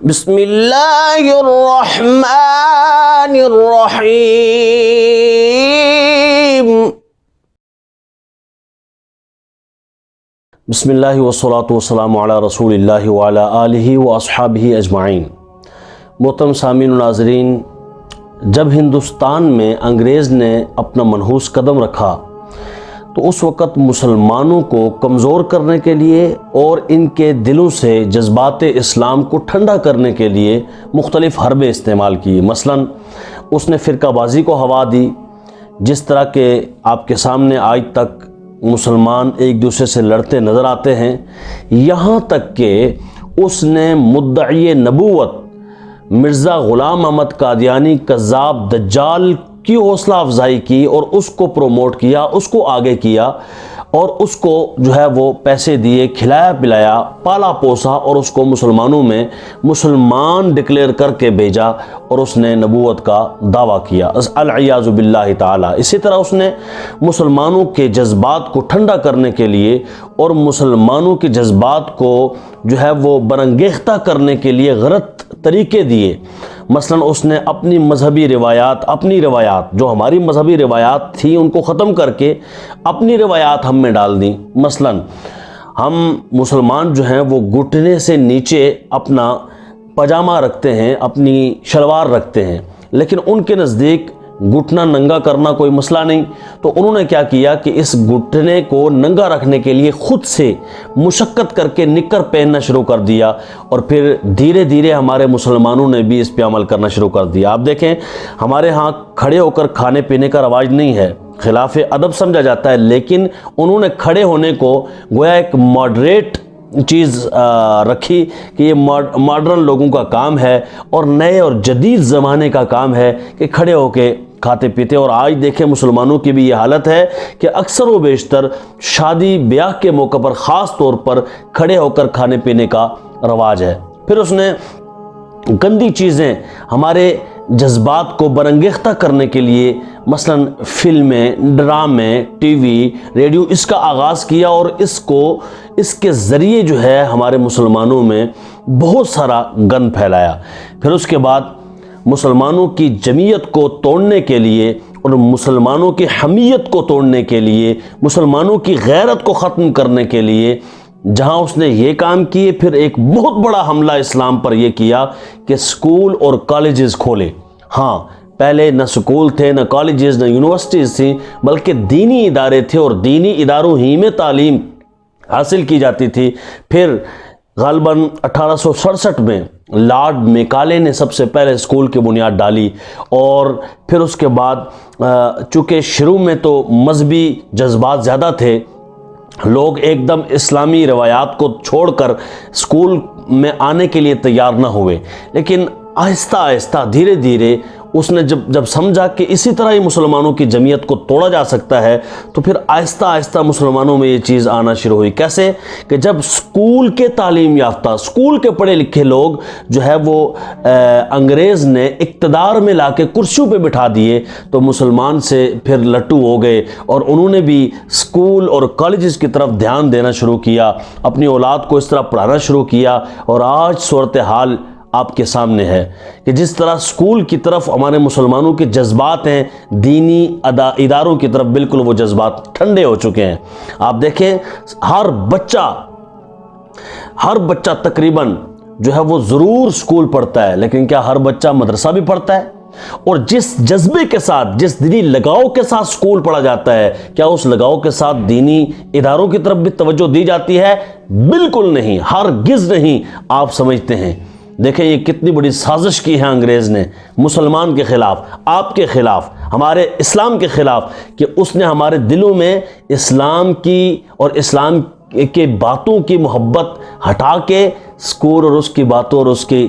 بسم اللہ الرحمن الرحیم۔ بسم اللہ والصلاة والسلام علی رسول اللہ وعلی آلہ واصحابہ اجمعین۔ محترم سامعین و ناظرین، جب ہندوستان میں انگریز نے اپنا منحوس قدم رکھا تو اس وقت مسلمانوں کو کمزور کرنے کے لیے اور ان کے دلوں سے جذبات اسلام کو ٹھنڈا کرنے کے لیے مختلف حربیں استعمال کی۔ مثلا اس نے فرقہ بازی کو ہوا دی، جس طرح کہ آپ کے سامنے آج تک مسلمان ایک دوسرے سے لڑتے نظر آتے ہیں، یہاں تک کہ اس نے مدعی نبوت مرزا غلام احمد قادیانی کذاب دجال کی حوصلہ افزائی کی اور اس کو پروموٹ کیا، اس کو آگے کیا اور اس کو جو ہے وہ پیسے دیے، کھلایا پلایا، پالا پوسا اور اس کو مسلمانوں میں مسلمان ڈکلیئر کر کے بھیجا اور اس نے نبوت کا دعویٰ کیا، العیاذ باللہ تعالی۔ اسی طرح اس نے مسلمانوں کے جذبات کو ٹھنڈا کرنے کے لیے اور مسلمانوں کے جذبات کو جو ہے وہ برانگیختہ کرنے کے لیے غلط طریقے دیے۔ مثلا اس نے اپنی مذہبی روایات جو ہماری مذہبی روایات تھیں ان کو ختم کر کے اپنی روایات ہم میں ڈال دیں۔ مثلا ہم مسلمان جو ہیں وہ گھٹنے سے نیچے اپنا پاجامہ رکھتے ہیں، اپنی شلوار رکھتے ہیں، لیکن ان کے نزدیک گھٹنا ننگا کرنا کوئی مسئلہ نہیں، تو انہوں نے کیا کیا کہ اس گھٹنے کو ننگا رکھنے کے لیے خود سے مشقت کر کے نکر پہننا شروع کر دیا، اور پھر دھیرے دھیرے ہمارے مسلمانوں نے بھی اس پہ عمل کرنا شروع کر دیا۔ آپ دیکھیں ہمارے ہاں کھڑے ہو کر کھانے پینے کا رواج نہیں ہے، خلاف ادب سمجھا جاتا ہے، لیکن انہوں نے کھڑے ہونے کو گویا ایک ماڈریٹ چیز رکھی کہ یہ ماڈرن لوگوں کا کام ہے اور نئے اور جدید زمانے کا کام ہے کہ کھڑے ہو کے کھاتے پیتے۔ اور آج دیکھیں مسلمانوں کی بھی یہ حالت ہے کہ اکثر و بیشتر شادی بیاہ کے موقع پر خاص طور پر کھڑے ہو کر کھانے پینے کا رواج ہے۔ پھر اس نے گندی چیزیں ہمارے جذبات کو برانگیختہ کرنے کے لیے مثلا فلمیں، ڈرامے، ٹی وی، ریڈیو اس کا آغاز کیا اور اس کے ذریعے جو ہے ہمارے مسلمانوں میں بہت سارا گند پھیلایا۔ پھر اس کے بعد مسلمانوں کی جمعیت کو توڑنے کے لیے اور مسلمانوں کی حمیت کو توڑنے کے لیے، مسلمانوں کی غیرت کو ختم کرنے کے لیے جہاں اس نے یہ کام کیے، پھر ایک بہت بڑا حملہ اسلام پر یہ کیا کہ سکول اور کالجز کھولے۔ ہاں، پہلے نہ سکول تھے، نہ کالجز، نہ یونیورسٹیز تھیں، بلکہ دینی ادارے تھے اور دینی اداروں ہی میں تعلیم حاصل کی جاتی تھی۔ پھر غالباً 1867 میں لارڈ میکالے نے سب سے پہلے اسکول کی بنیاد ڈالی، اور پھر اس کے بعد چونکہ شروع میں تو مذہبی جذبات زیادہ تھے، لوگ ایک دم اسلامی روایات کو چھوڑ کر اسکول میں آنے کے لیے تیار نہ ہوئے، لیکن آہستہ آہستہ دھیرے دھیرے اس نے جب سمجھا کہ اسی طرح ہی مسلمانوں کی جمعیت کو توڑا جا سکتا ہے، تو پھر آہستہ آہستہ مسلمانوں میں یہ چیز آنا شروع ہوئی۔ کیسے کہ جب اسکول کے تعلیم یافتہ، اسکول کے پڑھے لکھے لوگ جو ہے وہ انگریز نے اقتدار میں لا کے کرسیوں پہ بٹھا دیے، تو مسلمان سے پھر لٹو ہو گئے اور انہوں نے بھی اسکول اور کالجز کی طرف دھیان دینا شروع کیا، اپنی اولاد کو اس طرح پڑھانا شروع کیا، اور آج صورتحال آپ کے سامنے ہے کہ جس طرح سکول کی طرف ہمارے مسلمانوں کے جذبات ہیں، دینی اداروں کی طرف بالکل وہ جذبات ٹھنڈے ہو چکے ہیں۔ آپ دیکھیں ہر بچہ تقریباً جو ہے وہ ضرور سکول پڑھتا ہے، لیکن کیا ہر بچہ مدرسہ بھی پڑھتا ہے؟ اور جس جذبے کے ساتھ، جس دینی لگاؤ کے ساتھ سکول پڑھا جاتا ہے، کیا اس لگاؤ کے ساتھ دینی اداروں کی طرف بھی توجہ دی جاتی ہے؟ بالکل نہیں، ہرگز نہیں۔ آپ سمجھتے ہیں، دیکھیں یہ کتنی بڑی سازش کی ہے انگریز نے مسلمان کے خلاف، آپ کے خلاف، ہمارے اسلام کے خلاف، کہ اس نے ہمارے دلوں میں اسلام کی اور اسلام کے باتوں کی محبت ہٹا کے سکول اور اس کی باتوں اور اس کی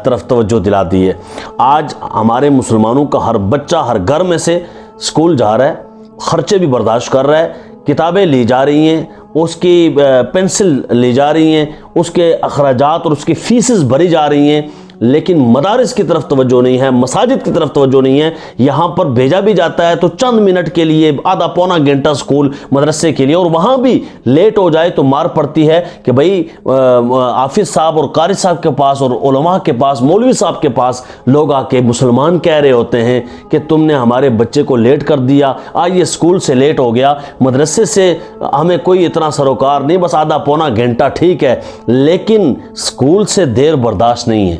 طرف توجہ دلا دی ہے۔ آج ہمارے مسلمانوں کا ہر بچہ ہر گھر میں سے سکول جا رہا ہے، خرچے بھی برداشت کر رہا ہے، کتابیں لی جا رہی ہیں، اس کی پینسل لی جا رہی ہیں، اس کے اخراجات اور اس کی فیسز بھری جا رہی ہیں، لیکن مدارس کی طرف توجہ نہیں ہے، مساجد کی طرف توجہ نہیں ہے۔ یہاں پر بھیجا بھی جاتا ہے تو چند منٹ کے لیے، آدھا پونا گھنٹہ اسکول مدرسے کے لیے، اور وہاں بھی لیٹ ہو جائے تو مار پڑتی ہے کہ بھائی حافظ صاحب اور قاری صاحب کے پاس اور علماء کے پاس، مولوی صاحب کے پاس لوگ آ کے مسلمان کہہ رہے ہوتے ہیں کہ تم نے ہمارے بچے کو لیٹ کر دیا، آئیے اسکول سے لیٹ ہو گیا، مدرسے سے ہمیں کوئی اتنا سروکار نہیں، بس آدھا پونا گھنٹہ ٹھیک ہے، لیکن اسکول سے دیر برداشت نہیں ہے۔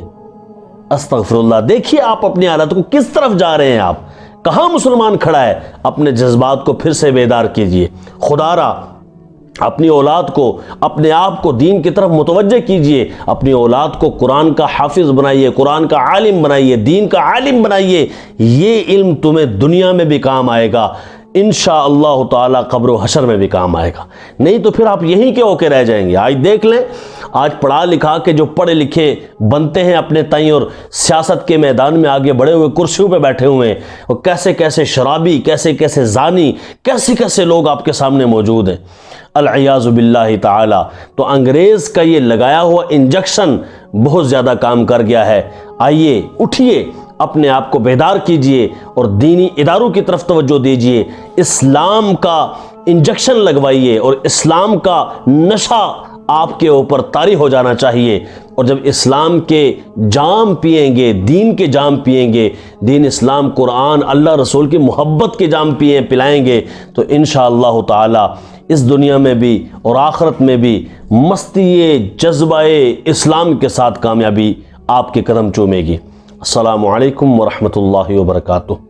استغفر اللہ۔ دیکھیے آپ اپنی حالت کو، کس طرف جا رہے ہیں آپ، کہاں مسلمان کھڑا ہے؟ اپنے جذبات کو پھر سے بیدار کیجئے، خدا را اپنی اولاد کو، اپنے آپ کو دین کی طرف متوجہ کیجئے، اپنی اولاد کو قرآن کا حافظ بنائیے، قرآن کا عالم بنائیے، دین کا عالم بنائیے۔ یہ علم تمہیں دنیا میں بھی کام آئے گا، انشاءاللہ تعالی قبر و حشر میں بھی کام آئے گا، نہیں تو پھر آپ یہیں کے ہو کے رہ جائیں گے۔ آج دیکھ لیں، آج پڑھا لکھا کے جو پڑھے لکھے بنتے ہیں اپنے تئیں اور سیاست کے میدان میں آگے بڑھے ہوئے کرسیوں پہ بیٹھے ہوئے ہیں، اور کیسے کیسے شرابی، کیسے کیسے زانی، کیسے کیسے لوگ آپ کے سامنے موجود ہیں، العیاذ باللہ تعالی۔ تو انگریز کا یہ لگایا ہوا انجیکشن بہت زیادہ کام کر گیا ہے۔ آئیے اٹھیے، اپنے آپ کو بیدار کیجئے اور دینی اداروں کی طرف توجہ دیجئے، اسلام کا انجیکشن لگوائیے، اور اسلام کا نشہ آپ کے اوپر طاری ہو جانا چاہیے۔ اور جب اسلام کے جام پئیں گے، دین کے جام پئیں گے، دین اسلام قرآن اللہ رسول کی محبت کے جام پلائیں گے، تو انشاءاللہ تعالی اس دنیا میں بھی اور آخرت میں بھی مستی جذبہ اسلام کے ساتھ کامیابی آپ کے قدم چومے گی۔ السلام علیکم ورحمۃ اللہ وبرکاتہ۔